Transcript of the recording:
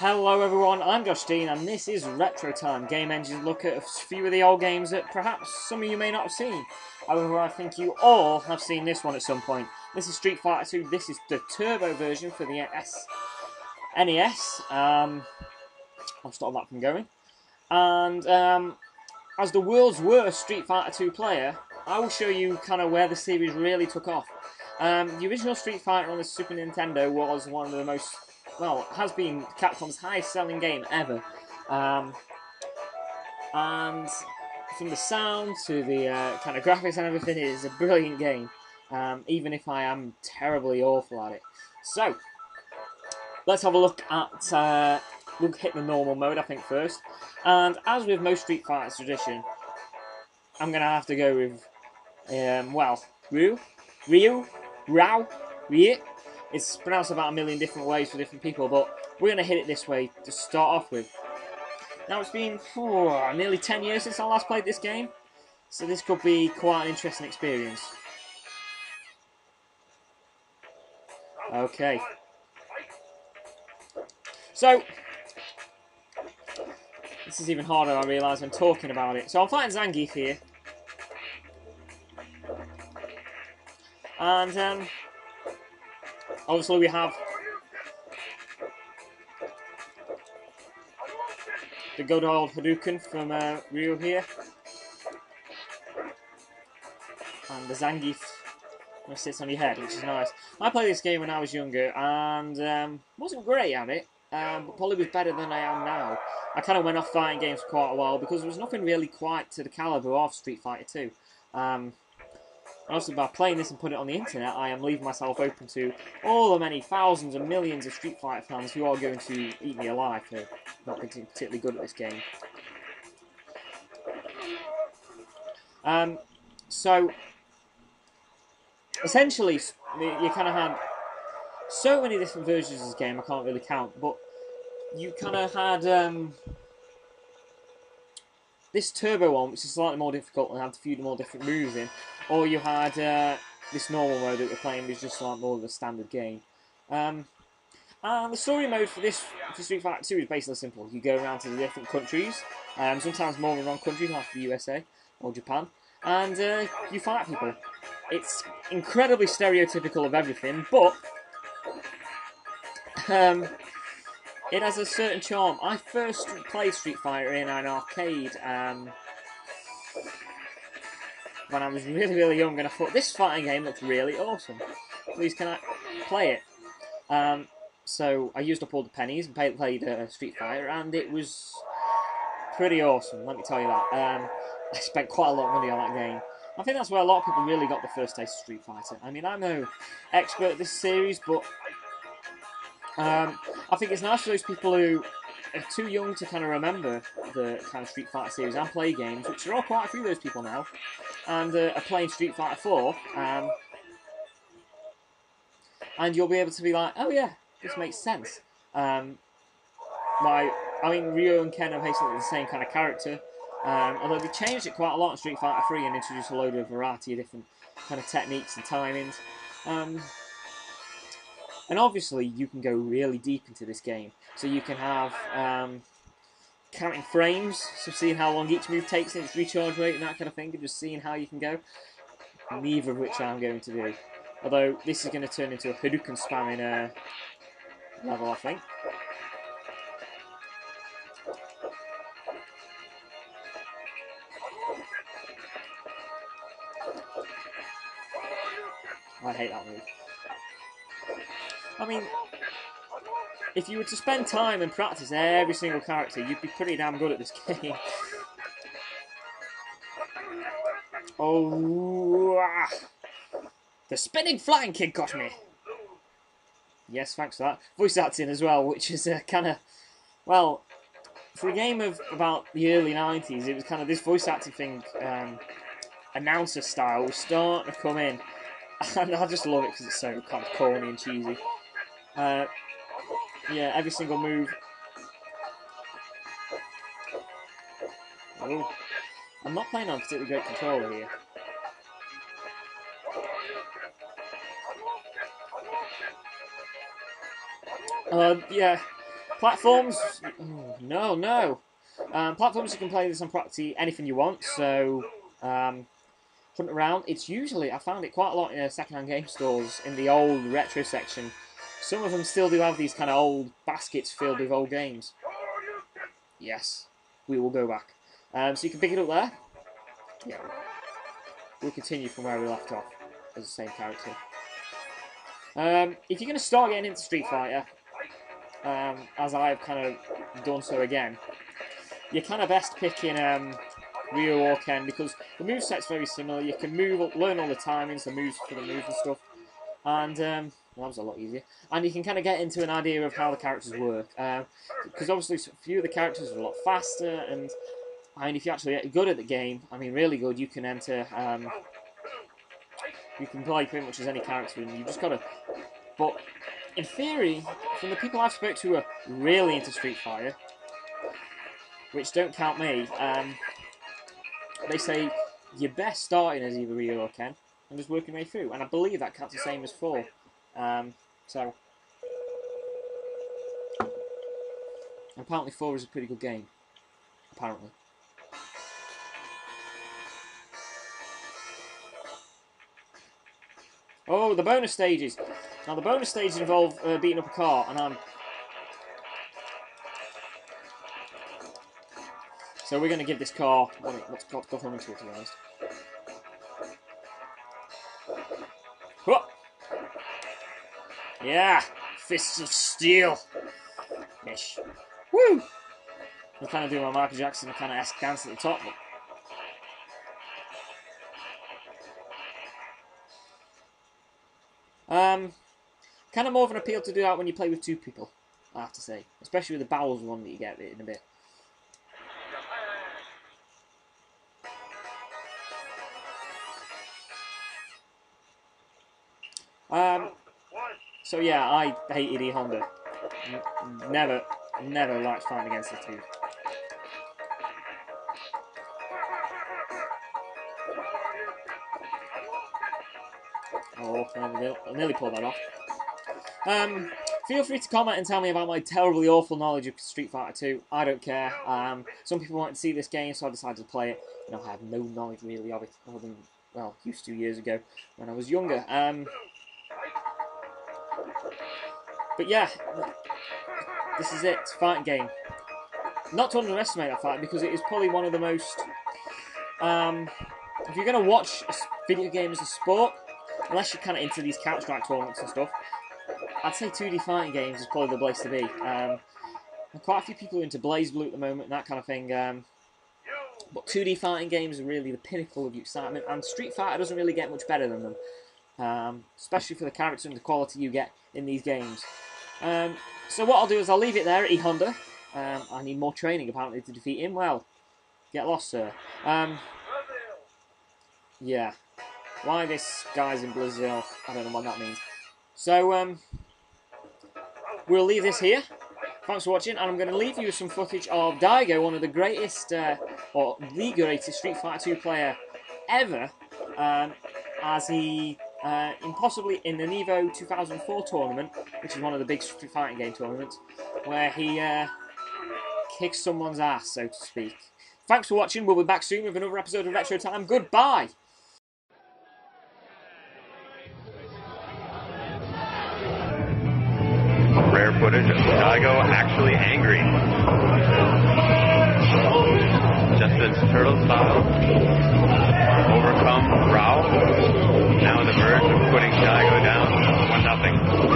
Hello everyone, I'm Josh Dean and this is Retro Time, Game Engine's look at a few of the old games that perhaps some of you may not have seen. However, I think you all have seen this one at some point. This is Street Fighter 2, this is the turbo version for the SNES. I'll stop that from going. And as the world's worst Street Fighter 2 player, I will show you kind of where the series really took off. The original Street Fighter on the Super Nintendo was one of the most, well, has been Capcom's highest selling game ever. And from the sound to the kind of graphics and everything, it is a brilliant game, even if I am terribly awful at it. So, let's have a look at, we'll hit the normal mode I think first. And as with most Street Fighter tradition, I'm going to have to go with, well, Ryu. It's pronounced about a million different ways for different people, but we're going to hit it this way to start off with. Now it's been nearly 10 years since I last played this game, so this could be quite an interesting experience. Okay. So, this is even harder, I realise, when talking about it. So I'm fighting Zangief here. And obviously we have the good old Hadouken from Ryu here. And the Zangief sits on your head, which is nice. I played this game when I was younger and wasn't great at it, but probably was better than I am now. I kind of went off fighting games for quite a while because there was nothing really quite to the calibre of Street Fighter 2. Also, by playing this and putting it on the internet, I am leaving myself open to all the many thousands and millions of Street Fighter fans who are going to eat me alive for not being particularly good at this game. So, essentially, you kind of had so many different versions of this game, I can't really count, but you kind of had this turbo one, which is slightly more difficult and had a few more different moves in, or you had this normal mode that we're playing, which is just like more of a standard game. And the story mode for Street Fighter 2 is basically simple. You go around to the different countries, sometimes more than one country, like the USA or Japan, and you fight people. It's incredibly stereotypical of everything, but it has a certain charm. I first played Street Fighter in an arcade when I was really, really young, and I thought, this fighting game looks really awesome. Please, can I play it? So I used up all the pennies and played Street Fighter, and it was pretty awesome, let me tell you that. I spent quite a lot of money on that game. I think that's where a lot of people really got the first taste of Street Fighter. I mean, I'm no expert at this series, but I think it's nice for those people who are too young to kind of remember the kind of Street Fighter series and play games, which there are quite a few of those people now, and are playing Street Fighter 4, and you'll be able to be like, oh yeah, this makes sense. I mean, Ryu and Ken are basically the same kind of character, although they changed it quite a lot in Street Fighter 3 and introduced a load of variety of different kind of techniques and timings. And obviously, you can go really deep into this game. So you can have counting frames, so seeing how long each move takes in its recharge rate and that kind of thing, and just seeing how you can go. Neither of which I'm going to do. Although, this is going to turn into a Hadouken spamming level, I think. I hate that move. I mean, if you were to spend time and practice every single character, you'd be pretty damn good at this game. Oh, the spinning flying kick got me. Yes, thanks for that. Voice acting as well, which is kind of, well, for a game of about the early 90s, it was kind of this voice acting thing, announcer style, was starting to come in. And I just love it because it's so kind of corny and cheesy. Yeah, every single move. Oh, I'm not playing on a particularly great controller here. Yeah, Platforms, no, no. Platforms, you can play this on practically anything you want, so hunt around. It's usually, I found it quite a lot in second-hand game stores in the old retro section. Some of them still do have these kind of old baskets filled with old games. Yes, we will go back. So you can pick it up there. Yeah. We'll continue from where we left off as the same character. If you're going to start getting into Street Fighter, as I've kind of done so again, you're kind of best picking Ryu or Ken, because the moveset's very similar. You can learn all the timings, the moves for the moves and stuff, and well, that was a lot easier. And you can kind of get into an idea of how the characters work, because obviously a few of the characters are a lot faster, and I mean, if you're actually good at the game, I mean, really good, you can enter. You can play pretty much as any character, and you just gotta. But in theory, from the people I've spoken to who are really into Street Fighter, which don't count me, they say you're best starting as either Ryu or Ken and just working your way through. And I believe that counts the same as 4. So apparently 4 is a pretty good game. Apparently. Oh, the bonus stages. Now the bonus stages involve beating up a car, and so we're going to give this car what's got to go home into it, to be honest. Whoa! Yeah! Fists of steel! Ish. Woo! I'm kind of doing my Michael Jackson kind of esque dance at the top. Kind of more of an appeal to do that when you play with 2 people, I have to say. Especially with the Bowels one that you get in a bit. So yeah, I hated E-Honda. Never liked fighting against the 2. Oh, I nearly pulled that off. Feel free to comment and tell me about my terribly awful knowledge of Street Fighter 2. I don't care. Some people wanted to see this game, so I decided to play it. You know, I have no knowledge really of it, other than, well, used to years ago when I was younger. But yeah, this is it. It's a fighting game. Not to underestimate that fight, because it is probably one of the most... if you're going to watch a video game as a sport, unless you're kind of into these Counter-Strike tournaments and stuff, I'd say 2D fighting games is probably the place to be. Quite a few people are into BlazBlue at the moment and that kind of thing. But 2D fighting games are really the pinnacle of excitement, and Street Fighter doesn't really get much better than them. Especially for the character and the quality you get in these games. So what I'll do is I'll leave it there at E-Honda. I need more training apparently to defeat him. Well, get lost, sir. Yeah. Why this guy's in Blizzard? I don't know what that means. So, we'll leave this here. Thanks for watching, and I'm going to leave you with some footage of Daigo, one of the greatest, or the greatest Street Fighter 2 player ever, as he, possibly in the Evo 2004 tournament, which is one of the big Street Fighting game tournaments, where he kicks someone's ass, so to speak. Thanks for watching. We'll be back soon with another episode of Retro Time. Goodbye! Rare footage of Daigo actually angry. Just as Turtle style, overcome Rao, now on the verge of putting Daigo down 1-0.